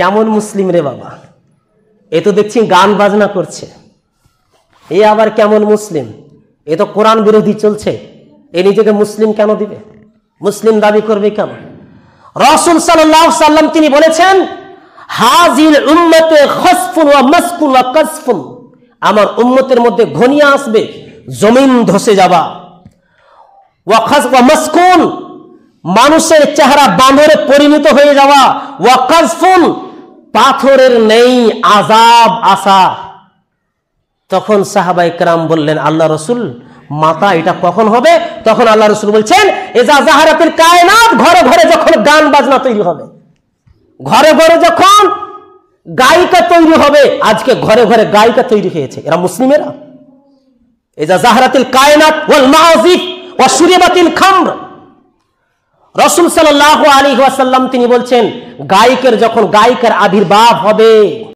কেমন মুসলিম রে বাবা, এ তো দেখছি গান বাজনা করছে, এ আবার কেমন মুসলিম? এ তো কোরআন বিরোধী চলছে, এ নিজেকে মুসলিম কেন দিবে? মুসলিম দাবি করবে কেন? রাসূল সাল্লাল্লাহু আলাইহি সাল্লাম তিনি বলেছেন, হাযিল উম্মতে খাসফুন ওয়া মাসকুন ওয়া কাসফুন, আমার উম্মতের মধ্যে ঘনিয়ে আসবে জমিন ধসে যাওয়া, ওয়া খাস ওয়া মাসকুন, মানুষের চেহারা বাঁদরে পরিণত হয়ে যাওয়া, ওয়া কাসফুন, পাথরের নেই আযাব আসা। তখন সাহাবায়ে কেরাম বললেন, আল্লাহ রাসূল মাতা এটা কখন হবে? তখন আল্লাহ রাসূল বলছেন, ইজা যাহারাতিল কায়নাত, ঘরে ঘরে যখন গান বাজনা তৈরি হবে, ঘরে ঘরে যখন গায়িকা তৈরি হবে। আজকে ঘরে ঘরে গায়িকা তৈরি হয়েছে, এরা মুসলিমেরা? ইজা যাহারাতিল কায়নাত ওয়াল মাআজিফ ওয়া শুরিবাতিল খামর, রাসূল সাল্লাল্লাহু আলাইহি ওয়াসাল্লাম তিনি বলছেন, গায়কের যখন গায়িকার আবির্ভাব হবে,